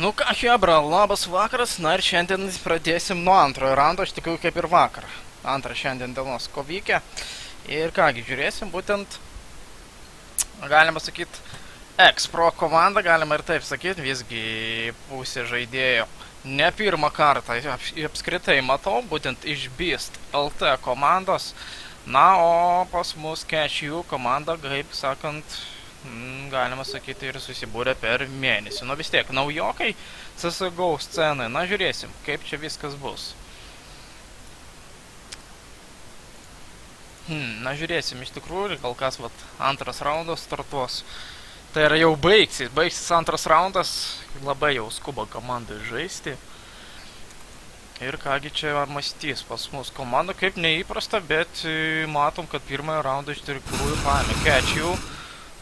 Nu ką, Hebra, labas vakaras, na ir šiandien pradėsim nuo antrojo raundo, iš tikrųjų kaip ir vakar. Antrą šiandien dienos kovykę. Ir kągi, žiūrėsim būtent, galima sakyti, X-Pro komanda, galima ir taip sakyti, visgi pusė žaidėjo. Ne pirmą kartą apskritai matau, būtent iš Beast LT komandos. Na, o pas mus Catch You komanda, kaip sakant, galima sakyti, ir susibūrė per mėnesį. Nu vis tiek, naujokai CSGO scenai. Na, žiūrėsim, kaip čia viskas bus. Na, žiūrėsim, iš tikrųjų, kol kas, vat, antras raundas startuos. Tai yra jau baigsis antras raundas, labai jau skuba komandai žaisti. Ir kągi čia mąstys pas mus komanda, kaip neįprasta, bet matom, kad pirmąją raundą iš tikrųjų paėmė Catch You.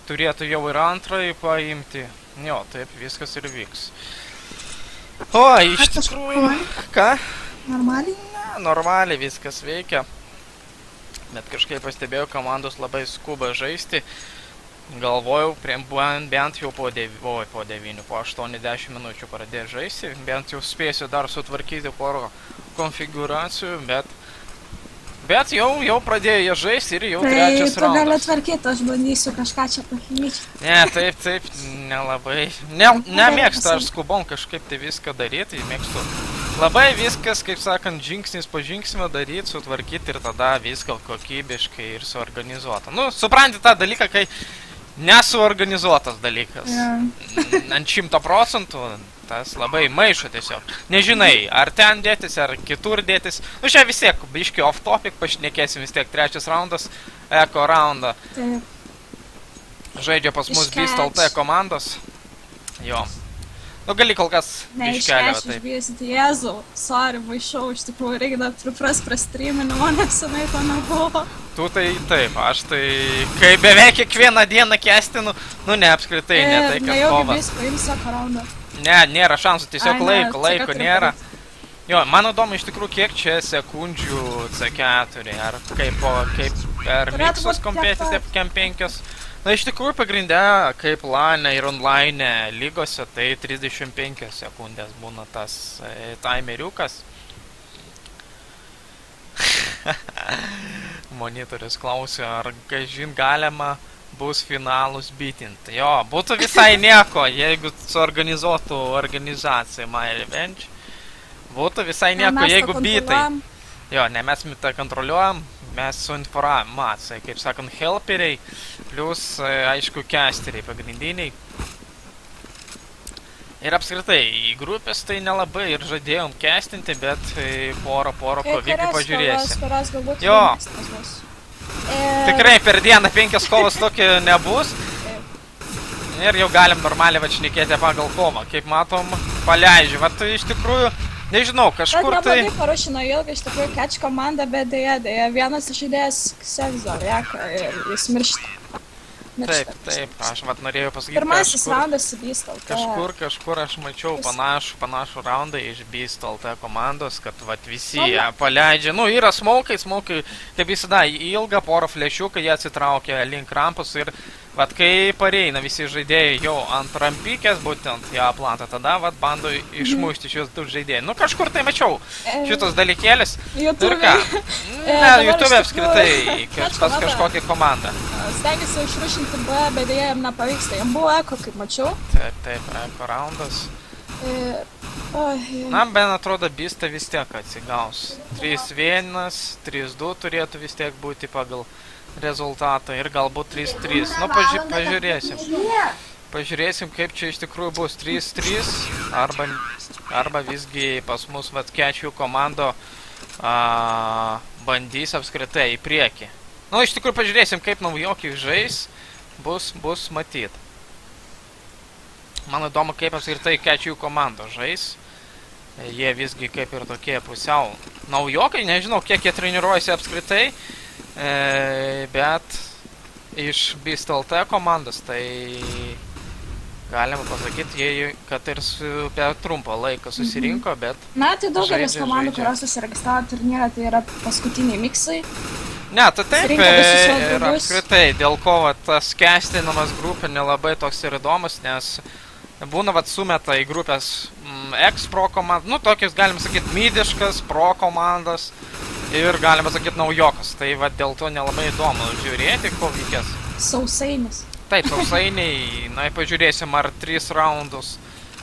Turėtų jau ir antrąjį paimti. Jo, taip viskas ir vyks. O, iš tikrųjų, ką? Normaliai? Ne, normaliai viskas veikia. Bet kažkaip pastebėjau, komandos labai skuba žaisti. Galvojau, bent jau po 80 minučių pradėjo žaisti. Bent jau spėsiu dar sutvarkyti porą konfiguracijų, bet jau pradėjo jie žaisti ir jau trečias raundas. Tai tu gali atvarkyti, aš bandysiu kažką čia pakeisti. Ne, taip, nelabai. Nemėgstu aš skubom kažkaip tai viską daryti, mėgstu. Labai viskas, kaip sakant, žingsnis po žingsnio daryti, sutvarkyti ir tada viską kokybiškai ir suorganizuota. Nu, supranti tą dalyką, kai nesuorganizuotas dalykas. Ant 100%. Tas labai maišo tiesiog. Nežinai, ar ten dėtis, ar kitur dėtis. Nu, čia vis tiek, biški off topic, pašnekėsim vis tiek trečias raundas, Eko raundą. Žaidžia pas mus Beast LT komandos. Jo. Nu, gali kol kas biškelio. Išbėsite, Jėzau, sorry, maišau, iš tikrųjų reikia dar pripras prastreaminimo, nes senai to nebuvo. Tu tai taip, aš tai, kai beveik kiekvieną dieną kestinu, nu ne, apskritai, ne tai, kad kovas. Nejaugi vis paims Eko raundą. Ne, nėra šansų, tiesiog laiko nėra. Jo, man įdomu iš tikrųjų, kiek čia sekundžių C4, ar kaip per Mixos Competitive Camp 5. Na, iš tikrųjų pagrindė, kaip LAN ir online lygose, tai 35 sekundės būna tas timeriukas. Monitorius klausė, ar kažin galima bus finalus bitinti. Jo, būtų visai nieko, jeigu suorganizuotų organizacija My Revenge. Būtų visai nieko, jeigu bitai. Jo, ne mes tą kontroliuojam, mes su informacija, kaip sakant, helperiai, plus, aišku, casteriai pagrindiniai. Ir apskritai, į grupės tai nelabai ir žadėjom castinti, bet porą kovykių pažiūrėsim. Jo. Tikrai per dieną 5 kovas tokio nebus. Ir jau galim normaliai šnekėti pagal kovą. Kaip matom, paleidžiu. Vat iš tikrųjų, nežinau, kažkur tai... Bet neblogai paruošino ilgą, iš tikrųjų, Catch komanda, bet dėja, vienas iš žaidėjas Sevzo, ir jis miršta. Taip, aš vat norėjau pasakyti, pirmasis raundas su Beast LT. Kažkur aš mačiau panašų raundą iš Beast LT komandos, kad vat visi paleidžia. Nu, yra smokai, kaip visada, ilgą porą flešiuką, jie atsitraukia link rampus ir vat kai pareina visi žaidėjai jau ant rampikės, būtent ją plantą, tada vat bando išmušti šios du žaidėjai. Nu, kažkur tai mačiau šitos dalykėlis. Ir ką? Ne, YouTube apskritai, pas kažkokią komandą. Stengiasi išrušinti B, bet dėja jam nepavyksta. Jam buvo Eko, kaip mačiau. Taip, Eko raundas. Na, ben atrodo, Beastą vis tiek atsigaus. 3-1, 3-2 turėtų vis tiek būti pagal rezultatą ir galbūt 3-3. Nu, pažiūrėsim. Pažiūrėsim, kaip čia iš tikrųjų bus 3-3 arba visgi pas mus vat Catch You komando bandys apskritai į priekį. Nu, iš tikrųjų pažiūrėsim, kaip naujokiai žais, bus matyt. Man įdomu, kaip apskritai Catch You komando žais. Jie visgi kaip ir tokie pusiau naujokai, nežinau, kiek jie treniruojasi apskritai. Bet iš Beast LT komandos, tai galima pasakyti, kad ir per trumpą laiką susirinko, bet... Na, tai daugelis komandų, kurios susiregistravo turnyrą, tai yra paskutiniai miksai. Ne, tai taip, ir apskritai, dėl ko tas castinamas grupė nelabai toks ir įdomus, nes būna vat sumeta į grupės X pro komandą, nu tokius galim sakyti mydiškas pro komandas ir galima sakyti naujokas, tai vat dėl to nelabai įdomu žiūrėti kovykės. Sausainis. Taip, sausainiai, na pažiūrėsim ar 3 raundus.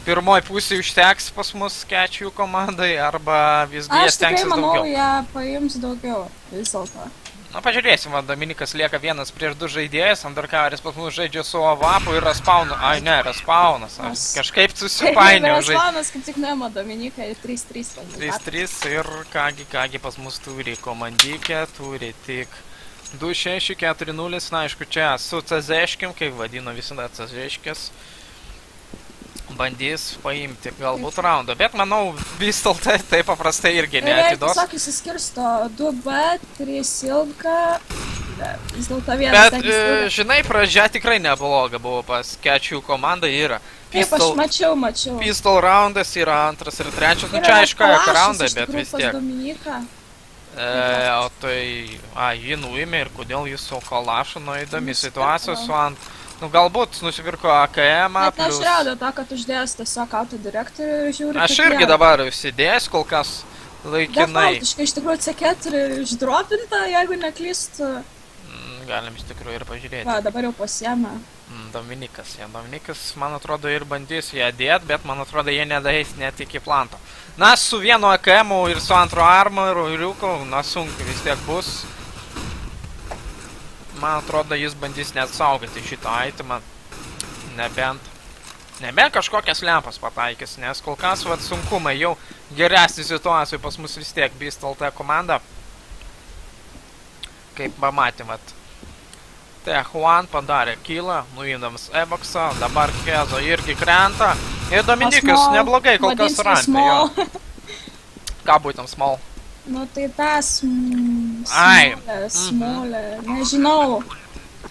Pirmoj pusėje užteks pas mus kečių komandai, arba visgi jie Aš tikrai stengsis manau, daugiau. jie paims daugiau vis dėlto. Na pažiūrėsim, va, Dominikas lieka 1 prieš 2 žaidėjas, Undercoveris pas mus žaidžia su Avapu ir Respawnu. Ai ne, Respawnas, aš kažkaip susipainiau žaidžiu. Respawnas kaip tik nuėmė Dominiką ir 3-3. 3-3 ir kągi pas mus turi komandikę, turi tik 2-6-4-0, na aišku čia su CZ-škim, kaip vadino visada CZ-škės. Bandys paimti galbūt raundą, bet manau vis dėlto tai paprastai irgi neatiduos. Tiesiog įsiskirsto 2B, 3 ilga, vis dėlto vienas Bet, tekis ilga. žinai, pradžia tikrai nebloga buvo pas kečių komanda, yra Taip, aš mačiau. Pistol raundas, yra 2 ir 3, nu čia aišku, raundai, bet vis tiek. Dominiką. O tai, jį nuėmė ir kodėl jis su Kalašu, nu įdomi situacija su ant... Nu galbūt nusipirko AKM-ą, Bet aš raudu to, kad uždėjęs tiesiog auto direktorių ir žiūriu. Aš irgi dabar užsidėjęs kol kas laikinai. Defaultiškai iš tikrųjų C4 išdropinta, jeigu neklystu. Galim iš tikrųjų ir pažiūrėti. Va, dabar jau pasiėmė. Dominikas, man atrodo, ir bandys ją dėt, bet man atrodo, jie nedaeis net iki planto. Na, su vienu AKM-u ir su antro armoru ir riuku, na, sunku vis tiek bus. Man atrodo, jis bandys net saugoti šitą itemą. Nebent kažkokias lempas pataikys, nes kol kas vat sunkumai jau geresnį situacijų pas mus vis tiek BSTLT komanda. Kaip pamatėm, vat. Tai Juan padarė killą, nuimdamas Evoxą, dabar Kezo irgi krenta. Ir Dominikas neblogai kol kas rampė, jo. Ką būtent small? Nu tai tas Ai. smolė, nežinau.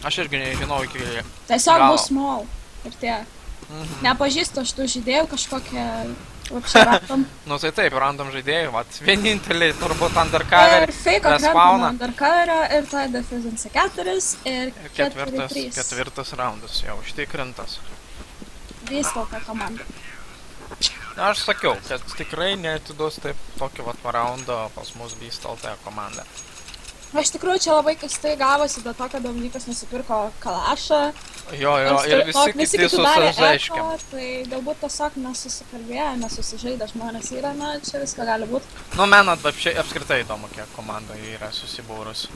Aš irgi nežinau iki... Tiesiog Galo. bus small. Ir tiek. Nepažįstu aš tų žaidėjų kažkokią apšaratom. Nu tai taip, random žaidėjų, vat vieninteliai turbūt Undercover, Ir fake krentama Respawną. Undercoverio ir tai Defense 4 ir 4-3. Ketvirtas raundas jau užtikrintas. Vystalta komanda. Aš sakiau, kad tikrai neatiduos taip tokį vat raundą pas mus BSTLT komanda. Iš tikrųjų čia labai keistai gavosi dėl to, kad Dominikas nusipirko Kalašą. Jo, ir visi kiti susižaiškiam. Tai galbūt tiesiog nesusikalbėjo, nesusižaidė žmonės yra, na čia viską gali būti. Nu, menat, apskritai įdomu, kiek komanda yra susibūrus.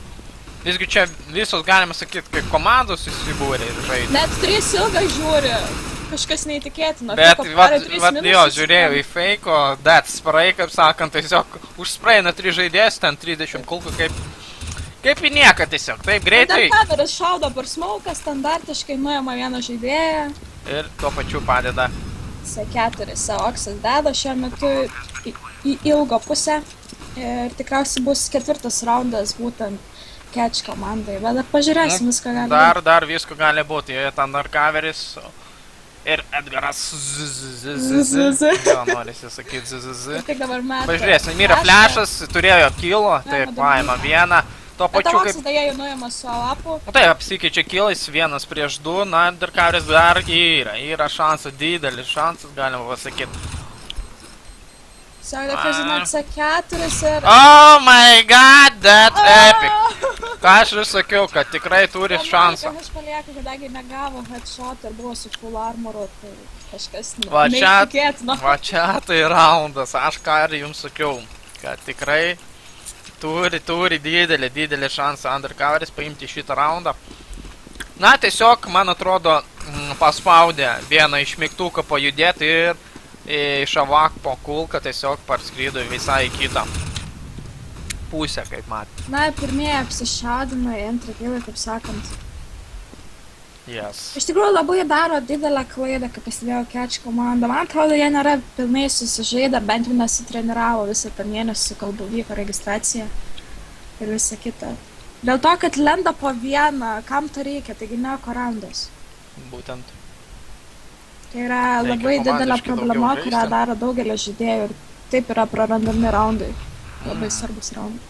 Visgi čia visos galima sakyti, kaip komandos susibūrė ir žaidė. Net 3 ilgą žiūri. Kažkas neįtikėtino. Bet, jo, žiūrėjau į feiko, dead spray, kaip sakant, tiesiog užsprayina 3 žaidėjas, ten 30 kulkų, kaip į nieką tiesiog, taip greitai. Undercoveris šaudo per smauką, standartiškai nuėma vieną žaidėją. Ir tuo pačiu padeda. C4 Seoxas deda šiuo metu į ilgo pusę. Ir tikriausiai bus 4 raundas būtent catch komandai. Bet dar pažiūrėsim, viską gali būti. Dar visko gali būti, jie ten Undercoveris. Ir Edgaras Jo, norisi sakyti ZZZ. Tik dabar metą. Pažiūrėsim, Myra flashas, turėjo kilo, taip, paima vieną. Tuo Bet pačiu Seoxas dėja jau nuėma su Alapu. Tai apsikeičia kilais 1 prieš 2, na, Undercoveris dar yra šansas, didelis šansas, galima pasakyti. Siaudė Kazina C4 ir... Oh my god, that epic! Ką aš ir sakiau, kad tikrai turi šansą. Aš palieku, kadangi negavo headshot ir buvo su full armoru, tai kažkas Va neįtikėtino. čia tai raundas, aš ką ir jums sakiau, kad tikrai turi didelį šansą Undercoveris paimti šitą raundą. Na, tiesiog, man atrodo, paspaudė vieną iš mygtuką pajudėti ir iš Avakpo kulką tiesiog parskrydo visai į kitą pusę, kaip matė. Na, pirmieji apsišaudimai, antrą gilą, kaip sakant. Yes. Iš tikrųjų labai daro didelę klaidą, kai pasidėjo catch komanda. Man atrodo, jie nėra pilnai susižaidę, bent jau nesitreniravo visą tą mėnesį, kol vyko registracija ir visa kita. Dėl to, kad lenda po vieną, kam to reikia, taigi ne korandos. Būtent. Tai yra labai didelė problema, kurią daro daugelio žaidėjų ir taip yra prarandami raundai. Labai svarbus raundai.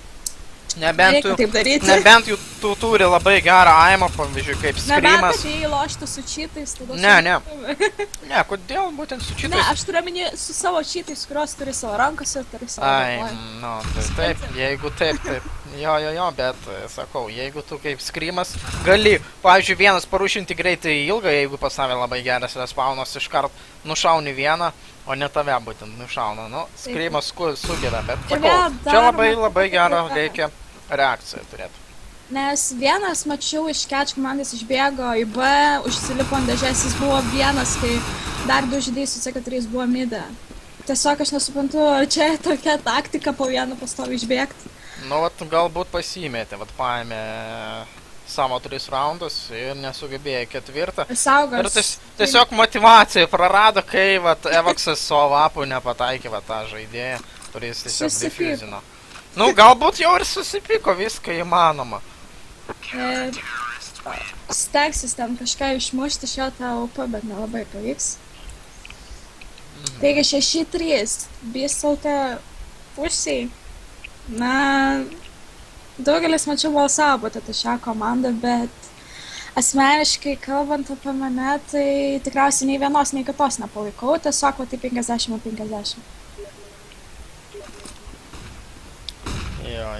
Nereikia taip daryti. Nebent jų tu turi labai gerą aimą, pavyzdžiui, kaip Nebent, Screamas. kad jie loštų su čytais, tada... Ne, kodėl būtent su Ne, šitais? aš turiu minį su savo čytais, kurios turi savo rankose, turi savo Ai, galvoj. nu, tai taip, jeigu taip. Jo, bet, sakau, jeigu tu kaip Screamas gali, pavyzdžiui, vienas parušinti greitai ilgą, jeigu pas save labai geras respawnas, iškart nušauni vieną, o ne tave būtent nušauna. Nu, Screamas sugeba, bet, sakau, čia labai gerą reikia reakciją turėtų. Nes vienas, mačiau, iš catch komandos išbėgo į B, užsilipo ant dėžės, jis buvo vienas, kai dar du žaidėjai su C4 buvo mide. Tiesiog aš nesuprantu, čia tokia taktika po vieną pastovi išbėgti. Nu, vat, galbūt pasimetė, vat, paėmė savo 3 raundus ir nesugebėjo 4. Saugos. Ir tiesiog motivaciją prarado, kai, vat, Evoxas savo apų nepataikė, vat, tą žaidėją, kuris tiesiog defuzino. Nu, galbūt jau ir susipiko, viską įmanoma. Stengsis ten kažką išmušti šio tą upą, bet nelabai pavyks. Taigi 6-3, Bisautė pusiai. Na, daugelis mačiau balsavo būtent šią komandą, bet asmeniškai kalbant apie mane, tai tikriausiai nei vienos, nei kitos nepalaikau, tiesiog va tai 50-50. Jo.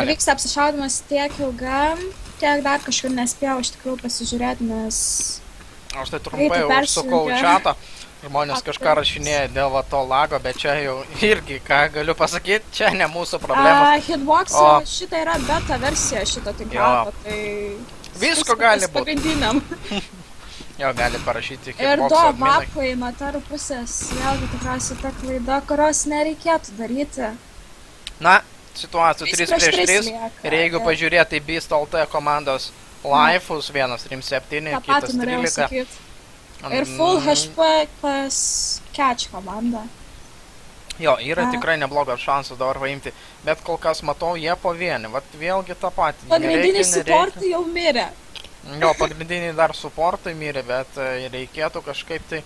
Vyksta apsišaudimas tiek ilgam, tiek dar kažkur nespėjau iš tikrųjų pasižiūrėti, nes... Aš tai trumpai užsukau į chatą, žmonės kažką rašinėja dėl va to lago, bet čia jau irgi, ką galiu pasakyti, čia ne mūsų problema. Hitbox'o šitą yra beta versija šito tinklapio, tai... Visko gali būti. Pagrindiniam. Jo, gali parašyti Hitbox'o Ir adminai. do vapai nuo tarų pusės, vėlgi tikriausiai ta klaida, kurios nereikėtų daryti. Na, situacija 3 prieš 3 ir jeigu pažiūrėti į Beast LT komandos laifus, vienas 3-7, kitas 13. Ir full HP pas catch komanda. Jo, yra tikrai neblogas šansas dabar paimti, bet kol kas matau, jie po vienį, vat vėlgi tą patį. Pagrindiniai supportai jau mirė. Jo, pagrindiniai dar supportai mirė, bet reikėtų kažkaip tai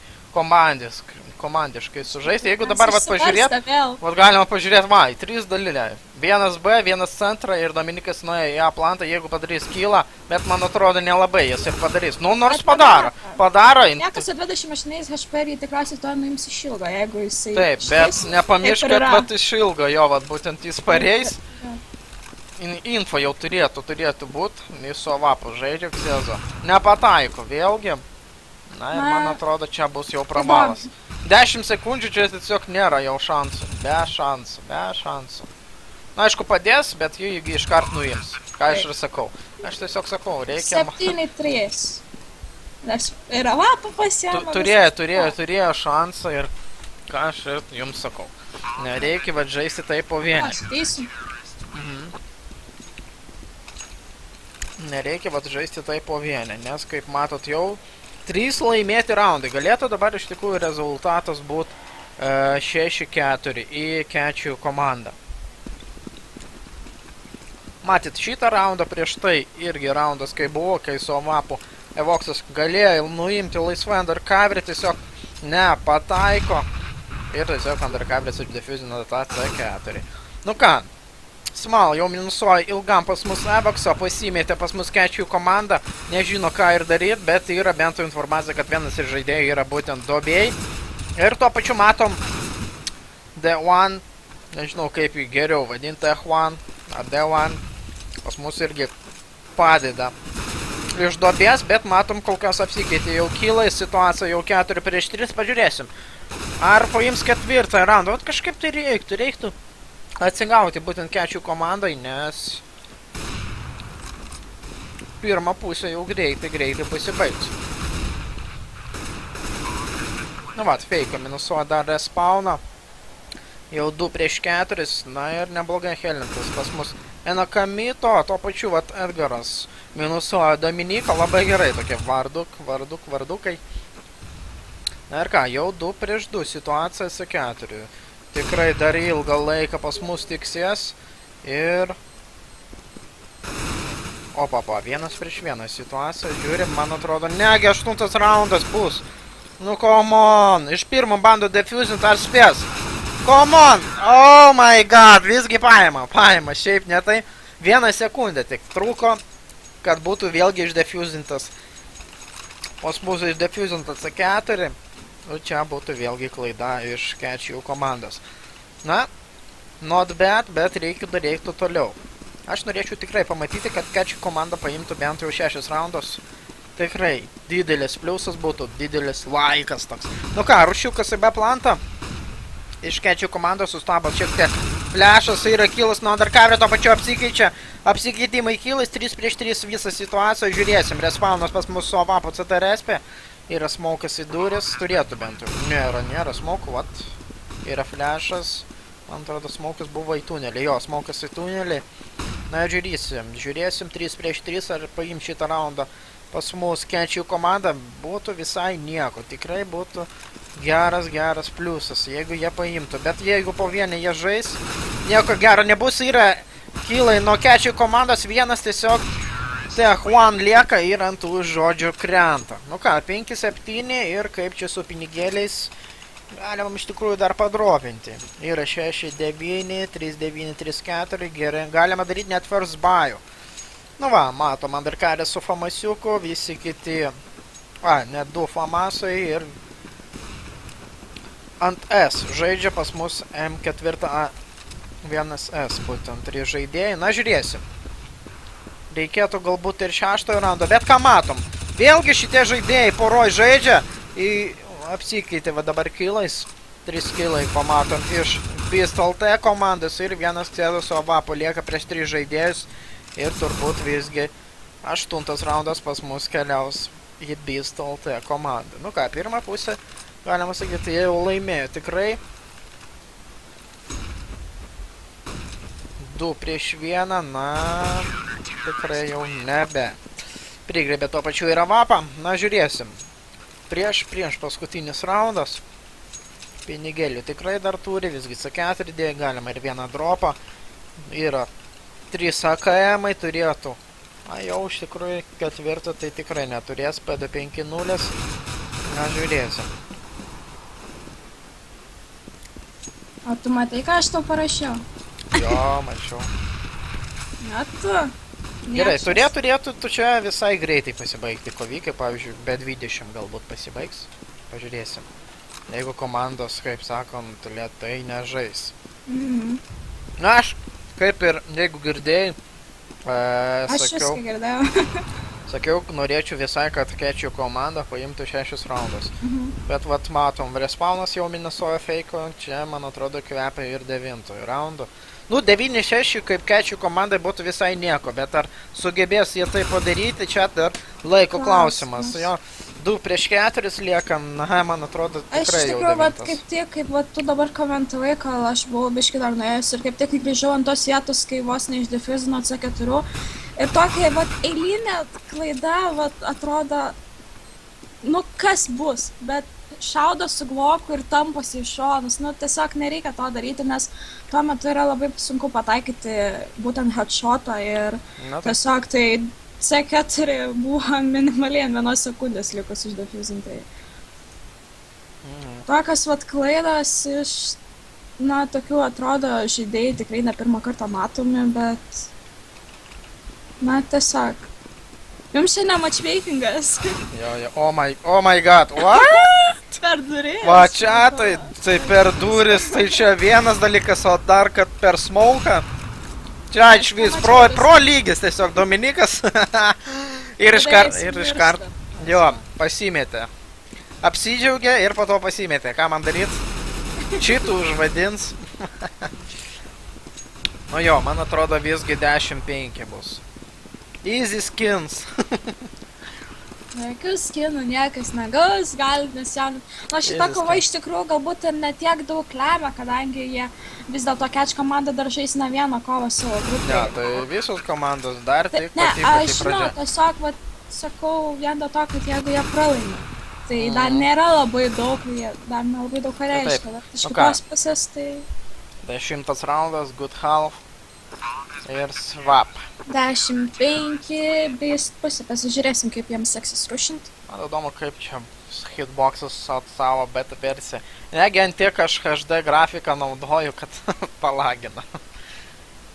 komandiškai sužaisti. Jeigu dabar vat pažiūrėt, vat galima pažiūrėt, va, į 3 dalilę. Vienas B, vienas centrą ir Dominikas nuėjo į A plantą, jeigu padarys kylą, bet man atrodo nelabai jis ir padarys. Nu, nors padaro. Niekas su 28 HP ir jį tikriausiai to nuims iš ilgo, jeigu jisai... Taip, bet nepamiršk, kad vat iš ilgo, jo, vat būtent jis pareis. Info jau turėtų būt, jis su avapu žaidžia Xezo. Nepataiko, vėlgi. Na ir man atrodo, čia bus jau prabalas. 10 sekundžių čia tiesiog nėra jau šansų. Be šansų. Na, aišku, padės, bet jų iškart nuims. Ką aš ir sakau. Aš tiesiog sakau, reikia... 7-3. Nes ir avapą pasiema. Turėjo šansą ir ką aš ir jums sakau. Nereikia vat žaisti tai po vienį. Aš teisiu. Nereikia vat žaisti tai po vienį, nes kaip matot jau 3 laimėti raundai. Galėtų dabar iš tikrųjų rezultatas būti 6-4 į catch'ų komandą. Matyt, šitą raundą prieš tai irgi raundas, kai buvo, kai su avapu Evoxas galėjo nuimti laisvai undercoverį, tiesiog nepataiko. Ir tiesiog undercoveris išdefuzino tą C4. Nu ką, Small jau minusuoja ilgam pas mus Evoxą, pasimetė pas mus catch'ų komandą, nežino ką ir daryti, bet yra bent jau informacija, kad vienas iš žaidėjų yra būtent duobėjai. Ir tuo pačiu matom D1, nežinau kaip jį geriau vadinti, F1 ar D1, pas mus irgi padeda iš duobės, bet matom kol kas apsikeitė jau kylai, situacija jau 4 prieš 3, pažiūrėsim. Ar paims 4 raundą, vat kažkaip tai reiktų atsigauti būtent catch'ų komandai, nes pirmą pusę jau greitai pasibaigs. Nu vat, Fake minusuoja dar respawną. Jau 2 prieš 4, na ir neblogai helintas pas mus. Enakamito, tuo pačiu vat Edgaras minusuoja Dominiką, labai gerai tokie vardukai. Na ir ką, jau 2 prieš 2 situacija C4. Tikrai dar ilgą laiką pas mus tiksės ir... Opapa, 1 prieš 1 situacija, žiūrim, man atrodo, negi 8 raundas bus. Nu, come on, iš pirmo bando defuzinti, ar spės? Come on! Oh my god, visgi paima, šiaip ne tai. 1 sekundę tik trūko, kad būtų vėlgi išdefuzintas. Pas mūsų išdefuzintas C4. O čia būtų vėlgi klaida iš Catch.io komandos. Na, not bad, bet reiktų toliau. Aš norėčiau tikrai pamatyti, kad Catch.io komanda paimtų bent jau 6 raundus. Tikrai, didelis pliusas būtų, didelis laikas toks. Nu ką, rušiukas į B plantą. Iš Catch.io komandos sustabas šiek tiek. Flashas yra kilas nuo undercover, to pačiu apsikeičia. Apsikeitimai kilas, 3 prieš 3 visą situaciją. Žiūrėsim, respawnas pas mūsų sova po CTRSP. Yra smokas į duris, turėtų bent jau. Nėra smokų, vat. Yra flashas. Man atrodo, smokas buvo į tunelį. Jo, smokas į tunelį. Na, žiūrėsim 3 prieš 3, ar paim šitą raundą. Pas mūsų Catch.io komanda būtų visai nieko. Tikrai būtų geras pliusas, jeigu jie paimtų. Bet jeigu po vieną jie žais, nieko gero nebus. Yra kilai nuo Catch.io komandos, vienas tiesiog T1 lieka ir ant tų žodžių krenta. Nu ką, 5-7 ir kaip čia su pinigėliais galima iš tikrųjų dar padropinti. Yra 6-9, 3-9, 3-4, gerai. Galima daryti net first buy. Nu va, matom, undercarė su famasiuku, visi kiti, net 2 famasai ir ant S žaidžia pas mus M4A1S, būtent 3 žaidėjai. Na, žiūrėsim. Reikėtų galbūt ir 6 raundo, bet ką matom? Vėlgi šitie žaidėjai poroj žaidžia, apsikeitė va dabar kilais, 3 kilai pamatom iš Beast.lt komandos ir vienas cėdus ovapo lieka prieš 3 žaidėjus ir turbūt visgi 8 raundas pas mus keliaus į Beast.lt komandą. Nu ką, pirmą pusę, galima sakyti, jie jau laimėjo tikrai. 2 prieš 1, na, tikrai jau nebe. Prigrėbė to pačiu ir avapą, na, žiūrėsim. Prieš paskutinis raundas. Pinigėlių tikrai dar turi, visgi C4 dėja, galima ir vieną dropą. Yra 3 AKM-ai turėtų. Na, jau iš tikrųjų 4 tai tikrai neturės, PD5-0. Na, žiūrėsim. O tu matai, ką aš tau parašiau? Jo, mačiau. Na tu. Gerai, turėtų tu čia visai greitai pasibaigti kovykai, pavyzdžiui, B20 galbūt pasibaigs. Pažiūrėsim. Jeigu komandos, kaip sakant, lėtai nežais. Na, aš, kaip ir, jeigu girdėjai, Aš viską girdėjau. sakiau, norėčiau visai, kad Catch.io komanda paimtų 6 raundus. Bet vat matom, respawnas jau minusuoja feiko, čia, man atrodo, kvepia ir 9 raundų. Nu, 9-6 kaip Catch.io komandai būtų visai nieko, bet ar sugebės jie tai padaryti, čia dar laiko klausimas. Jo, 2 prieš 4 liekam, na, man atrodo, tikrai jau 9. Vat, kaip tik, kaip vat, tu dabar komentavai, kad aš buvau biški dar nuėjus ir kaip tik grįžau ant tos vietos, kai vos neišdefuzino C4. Ir tokia, vat, eilinė klaida, vat, atrodo, nu, kas bus, bet šaudo su gloku ir tamposi iš šonus, nu, tiesiog nereikia to daryti, nes tuo metu yra labai sunku pataikyti būtent headshotą ir tiesiog tai C4 buvo minimaliai 1 sekundės likus išdefuzintai. Tokios vat klaidos iš, na, tokių atrodo žaidėjai tikrai ne pirmą kartą matomi, bet, na, tiesiog. Jums šiandien matchmakingas. Jo, oh my god, what? Per duris. Va čia, tai per duris, tai čia vienas dalykas, o dar kad per smauką. Čia iš vis pro lygis tiesiog Dominikas. ir iškart, jo, pasimėtė. Apsidžiaugė ir po to pasimėtė. Ką man daryt? Šitų užvadins. Nu jo, man atrodo visgi 10-5 bus. Easy skins. Jokių skinų niekas negaus, gali nesijaudinti. Na, šita kova iš tikrųjų galbūt ir ne tiek daug lemia, kadangi jie vis dėlto Catch komanda dar žais ne vieną kovą savo grupėje. Ne, tai visos komandos dar tik ne, pati aš pradžia. žinau, tiesiog, vat, sakau vien dėl to, kad jeigu jie pralaimi, tai dar nėra labai daug, dar nelabai daug ką reiškia. Bet iš kitos pusės tai... 10 raundas, good half ir swap. 10-5, Beast pusė, pasižiūrėsim, kaip jiems seksis rušinti. Man įdomu, kaip čia hitboxus savo beta versiją. Negi ant tiek aš HD grafiką naudoju, kad palagina.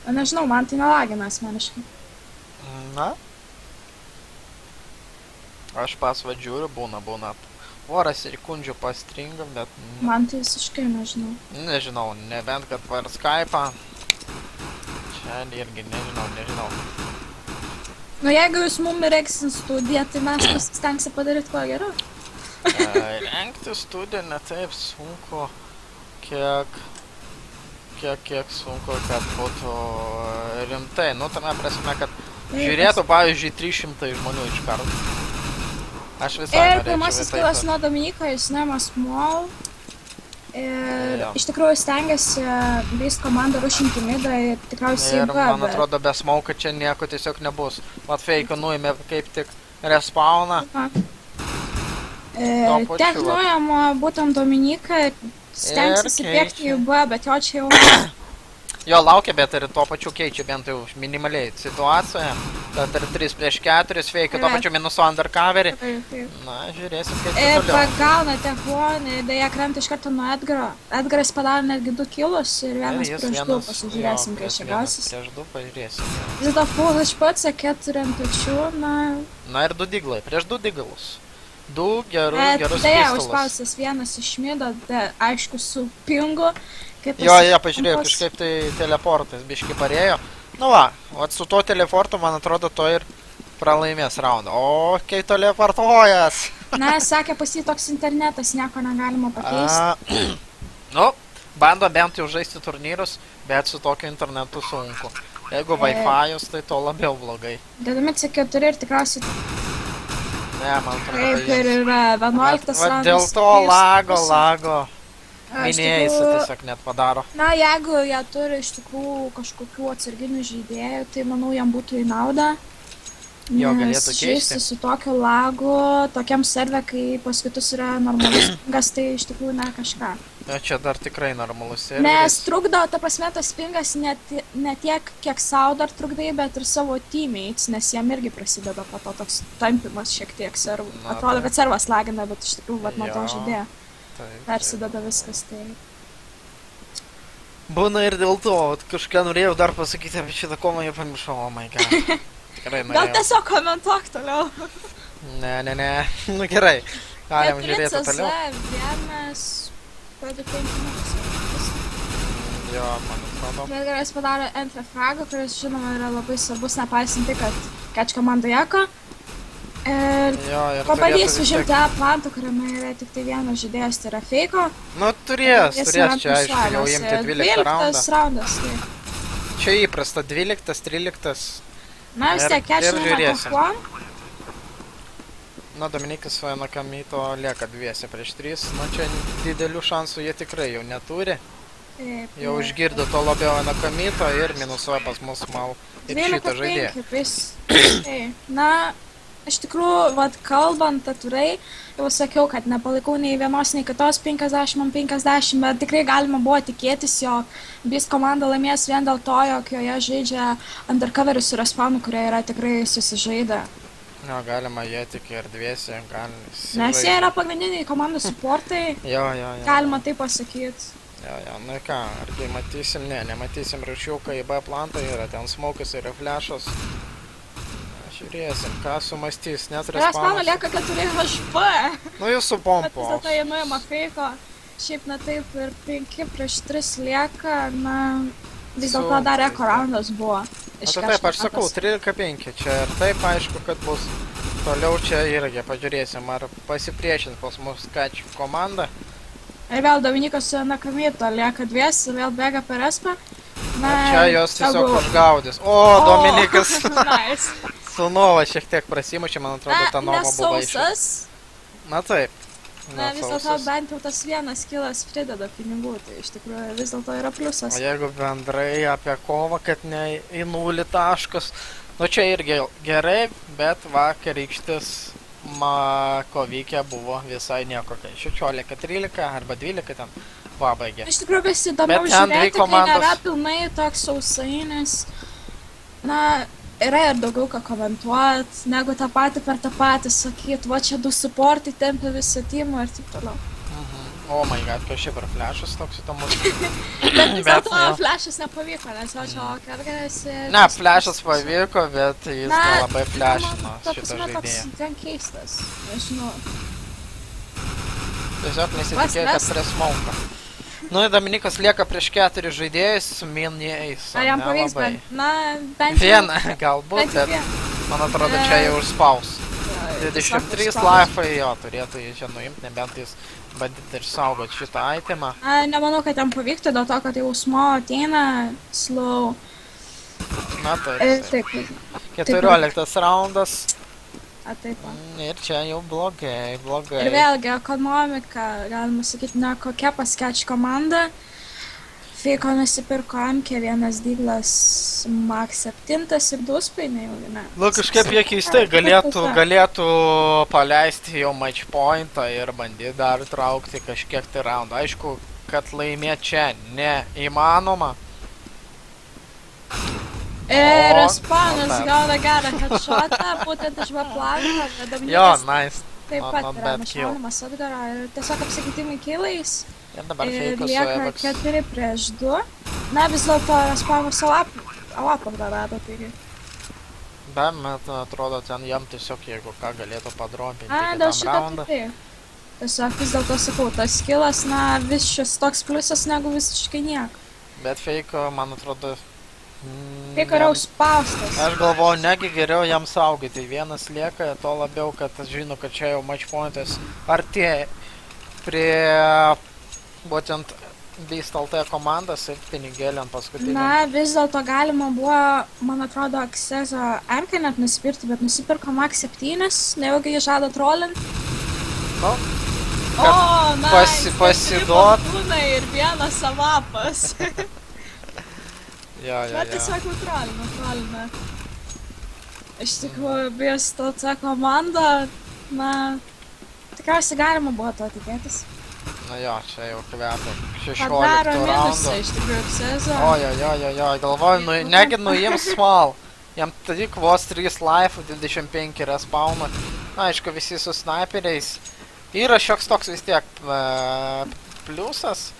Nežinau, man tai nelagina asmeniškai. Na? Aš pasvadžiūriu, būna. Porą sekundžių pastringam, bet... Man tai visiškai nežinau. Nežinau, nebent kad per Skype'ą. Čia irgi nežinau. Nu, jeigu jūs mum įreiksim studiją, tai mes pasistengsim padaryti kuo geriau. Rengti studiją netaip sunku, kiek sunku, kad būtų rimtai. Nu, tame prasme, kad žiūrėtų, pavyzdžiui, 300 žmonių iš karto. Aš visai norėčiau. Ir pirmasis kilas nuo Dominyko, jis nemas Small. Ir iš tikrųjų stengiasi Beast komandą rušinti midą ir tikriausiai ir man atrodo, be smauka čia nieko tiesiog nebus. Vat Fake nuėmė kaip tik respawną. Tiek nuėjama būtent Dominyką, stengsis įpiekti į B, bet jo čia jau... Jo laukia, bet ir tuo pačiu keičia bent jau minimaliai situaciją. Tad ir 3 prieš 4 Fake, tuo pačiu minuso undercoverį. Na, žiūrėsim kaip tai toliau. Pagauna Tehonį, dėja krenta iš karto nuo Edgaro. Edgaras padarė netgi 2 kilus ir vienas prieš 2, pasižiūrėsim, kai čia gausis. Prieš 2 pažiūrėsim. Vis dėlto full HP, 4 ant pečių, na... Na ir 2 diglai, prieš 2 diglus. 2 gerus Tai pistolus. užspaustas vienas iš mido, aišku, su pingu. Jo, pažiūrėjau, kažkaip tai teleportas biški parėjo. Nu va, su tuo teleportu, man atrodo, to ir pralaimės raundą. O, kai teleportuojas. Na, sakė, pas jį toks internetas, nieko negalima pakeisti. Nu, bando bent jau žaisti turnyrus, bet su tokiu internetu sunku. Jeigu Wi-Fi'us, tai to labiau blogai. Dedami C4 ir tikriausiai... Ne, man atrodo, kaip ir yra 11 raundas. Dėl to lago. Minėjai tiesiog net padaro. Na, jeigu jie turi iš tikrųjų kažkokių atsarginių žaidėjų, tai manau jam būtų į naudą. Jo, galėtų keisti. Žaisti su tokiu lagu, tokiam serve, kai paskaitus yra normalus pingas, tai iš tikrųjų ne kažką. Ja, čia dar tikrai normalus serveris. Nes trukdo, ta prasme, tas pingas ne tiek, kiek savo dar trukdai, bet ir savo teammates, nes jam irgi prasideda po to toks tampimas šiek tiek servų. Atrodo, kad servas lagina, bet iš tikrųjų vat nuo to žaidėjo. Persideda viskas, tai... Būna ir dėl to, kažką norėjau dar pasakyti apie šitą komą, jau pamiršau, oh my god. Tikrai norėjau. Gal tiesiog komentuok toliau. Ne. Nu gerai, galim žiūrėti toliau. Vienas... Pradė 5 minutus. Jo, man atrodo. Edgaras padarė antrą fragą, kuris, žinoma, yra labai svarbus, nepaisant tai, kad catch komanda Jeko. Ir pabandys užimti plantą, kuriame yra tik tai vienas žaidėjas, tai yra Feiko. Nu, turės čia, aišku, jau imti 12 raundą. 12 raundas, tai. Čia įprasta 12, 13. Na, vis tiek, catch nuo Na, Dominikas su Enakamito lieka 2 prieš 3. Nu, čia didelių šansų jie tikrai jau neturi. Jau išgirdo to labiau Enakamito ir minusuoja pas mus mal ir šitą žaidėją. Na, iš tikrųjų, vat, kalbant atvirai, jau sakiau, kad nepalaikau nei vienos, nei kitos 50-50, bet tikrai galima buvo tikėtis, jog Beast komanda laimės vien dėl to, jog joje žaidžia undercoveris su respawnų, kurie yra tikrai susižaidę. Na, galima jie tik ir dviesi, nes jie yra pagrindiniai komandų supportai, galima tai pasakyti. Jo, nu ką, argi matysim, nematysim rašiuką į B plantą, yra ten smokas, yra flashas. Žiūrėsim, ką sumastys, net respawnas. Respawną lieka 4 HP. Nu, jūs su pompo. Bet vis dėlto jie nuėma Feiko, šiaip na taip ir 5 prieš 3 lieka, na, vis dėlto dar eko raundas buvo. Taip, aš sakau, 13-5, čia ir taip aišku, kad bus toliau čia irgi, pažiūrėsim, ar pasipriešins pas mus catch komanda. Ir vėl Dominikas su Enakamito lieka 2 ir vėl bėga per espą. Čia jos tiesiog užgaudys. O, Dominikas su Nova šiek tiek prasimušė, man atrodo, ta Nova buvo nesausas. Na taip. Na, vis dėlto bent jau tas vienas kilas prideda pinigų, tai iš tikrųjų vis dėlto yra pliusas. O jeigu bendrai apie kovą, kad ne į 0 taškus, nu čia irgi gerai, bet vakarykštis kovykė buvo visai nieko, kai 16-13 arba 12 ten pabaigė. Iš tikrųjų vis įdomiau žiūrėti, kai nėra pilnai toks sausai, nes, na, yra ir daugiau ką komentuot, negu tą patį per tą patį sakyt, va čia 2 supportai tempia visą teamą ir taip toliau. Oh my god, kas čia per flashas toks įdomus. Bet vis dėlto jo. flashas nepavyko, nes jo čia Kergeris ir... Ne, flashas pavyko, bet jis Na, nelabai flashino ta šitą prasme, toks žaidėją. ten keistas, nežinau. Tiesiog nesitikėjo, Vas, kad prie smauką. Nu, Dominikas lieka prieš 4 žaidėjus su miniais. Ar jam pavyks nelabai. bent, na, bent jau... Vieną galbūt, Bent jau bet vieną. man atrodo čia jau užspaus. Jo, 23 tiesiog laifai jo turėtų jį čia nuimti, nebent jis bandyti išsaugoti šitą itemą. Nemanau, kad jam pavyktų, dėl to, kad jau Smo ateina slow. Na taip. Taip, 14 raundas. taip. Ir čia jau blogai, blogai. Ir vėlgi, ekonomika, galima sakyti, ne kokia pasketch komanda. Feiko nusipirko Amke, vienas Diglas Max 7 ir 2 spainai jau, ne? Nu, kažkaip jie keistai galėtų paleisti jau match pointą ir bandyti dar traukti kažkiek tai raundų. Aišku, kad laimėti čia neįmanoma. Ir O, Ispanas not bad. gauna gerą headshotą, būtent iš Vaplanko, bet Jo, Dominikas nice. taip not pat bad yra kill. nušaunamas atgaro ir tiesiog apsikeitimai kilais. Ir dabar Ir feikas su lieka Evax. 4-2. Na, vis dėlto Ispanas Alapą dar rado, taigi. Be, man atrodo, ten jam tiesiog, jeigu ką, galėtų padropinti Dėl kitam šito raundą. tai. Tiesiog vis dėlto sakau, tas skillas, na, vis šis toks pliusas negu visiškai nieko. Bet feiko, man atrodo... Feiko yra užspaustas. Aš galvoju, negi geriau jam saugoti. Vienas lieka, to labiau, kad aš žinau, kad čia jau match pointas artėja prie būtent Beast LT komandas ir pinigėlį ant paskutinį. Na, vis dėlto galima buvo, man atrodo, Aksezo Amkę net nusipirkti, bet nusipirko Max 7, nejaugi jį žada trollint. Nu, O, na, pasiduot. Ir vienas savapas. Jo. Na, tiesiog nutrolina. Iš tikrųjų, Beast LT komanda, na, tikriausiai galima buvo to tikėtis. Na jo, čia jau kvepia. Padaro 16 minusą, raundų. iš tikrųjų, Aksezo. Jo, galvoju, negi nuims small. Jam tik vos 3 life, 25 respawnų. Na, aišku, visi su sniperiais. Yra šioks toks vis tiek pliusas,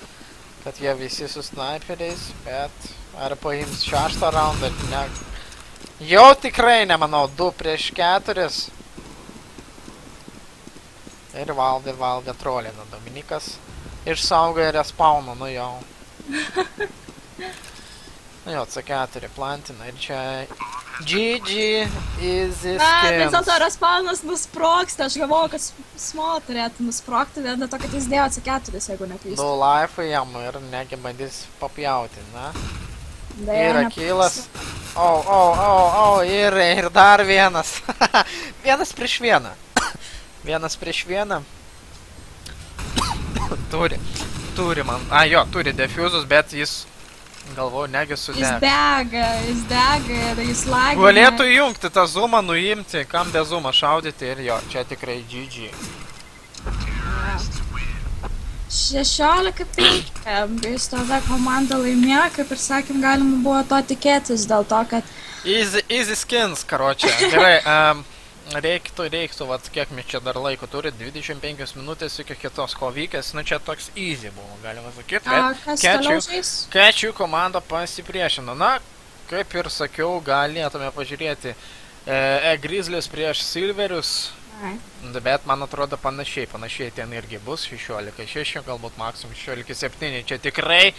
kad jie visi su sniperiais, bet ar paims 6 raundą, ne. Jau tikrai nemanau, 2 prieš 4. Ir Valve trolina Dominikas. Išsaugoja respawną, nu jau. Nu jo, C4 plantina ir čia GG easy Na, vis skins. dėlto respawnas nusprogsta, aš galvojau, kad Smo turėtų nusprogti, dėl to, kad jis dėjo C4, jeigu neklystu. 2 life jam ir negi bandys papjauti, na. Deja, Yra nepavyks. kilas. Ir dar vienas. Vienas prieš vieną. Vienas prieš vieną. Turi man. Turi defuzus, bet jis, galvoju, negi Jis sudegs. dega ir jis lagina. Galėtų įjungti tą zoomą, nuimti, kam be zoomą šaudyti ir jo, čia tikrai GG. 16-5. Beast LT komanda laimėjo, kaip ir sakėm, galima buvo to tikėtis, dėl to, kad Easy skins, karočią. Gerai, reiktų, vat, kiek mes čia dar laiko turi, 25 minutės iki kitos kovykės, nu čia toks easy buvo, galima sakyti, kas toliau žais? Kečių komanda pasipriešino. Na, kaip ir sakiau, galėtume pažiūrėti Grizzlius prieš Silverius, Ai. bet man atrodo panašiai ten irgi bus 16-6, galbūt maksimum 16-7, čia tikrai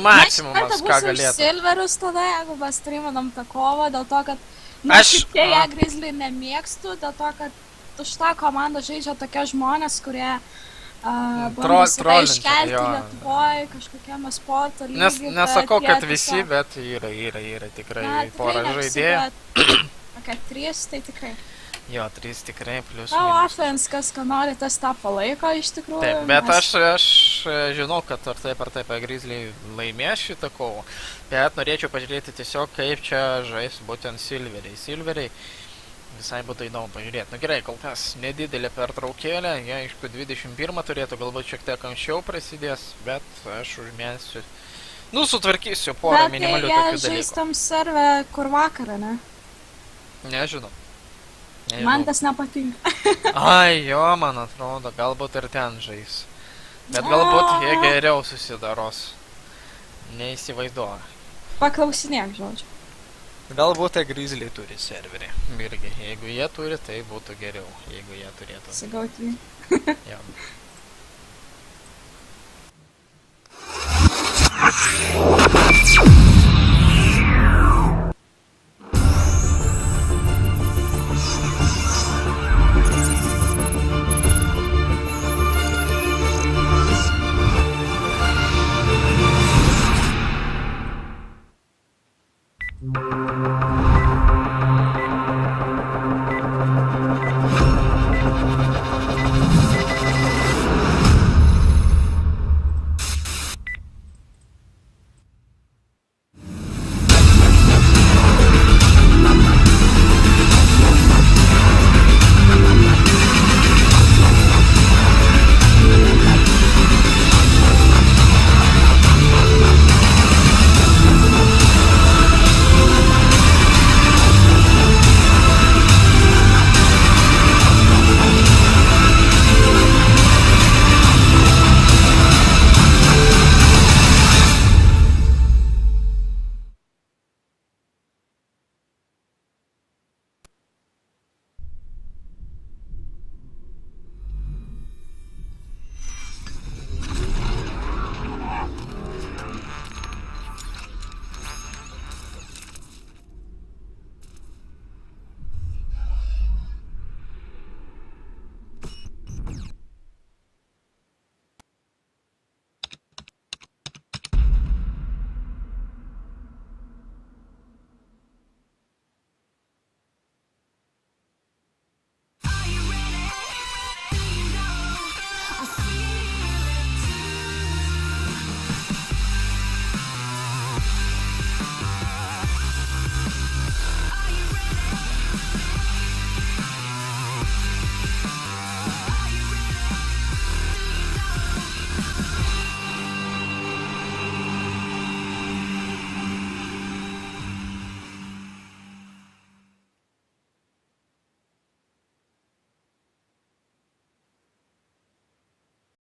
maksimumas, ką galėtų. Silverius tada, jeigu mes streaminam tą kovą, dėl to, kad Aš- šitie Grizzly nemėgstu, dėl to, kad už tą komandą žaidžia tokie žmonės, kurie bando save trollinti, iškelti jo. Lietuvoje, kažkokiame sporto lygy. Nesakau, bet kad jie visi, tiesiog- bet yra tikrai Na, pora tikrai žaidėjų. Kad 3, tai tikrai. Jo, 3 tikrai plius. Tau minus. offense, kas ką nori, tas tą palaiko iš tikrųjų. Taip, bet nes- aš žinau, kad ar taip Grizzly laimės šitą kovą, bet norėčiau pažiūrėti tiesiog, kaip čia žais būtent Silveriai. Visai būtų įdomu pažiūrėti. Na gerai, kol kas nedidelė pertraukėlė, jie aišku 21 turėtų, galbūt šiek tiek anksčiau prasidės, bet aš užmėsiu. Nu, sutvarkysiu porą Bet minimalių jie tokių žais dalykų. tam serve, kur vakarą, ne? Nežinau. Man tas nepatinka. Ai, jo, man atrodo, galbūt ir ten žais. Bet galbūt jie geriau susidaros. Neįsivaizduoju. Paklausinėk, žodžiu. Galbūt Grizzly turi serverį. Irgi, jeigu jie turi, tai būtų geriau, jeigu jie turėtų. Sigauti. Jo.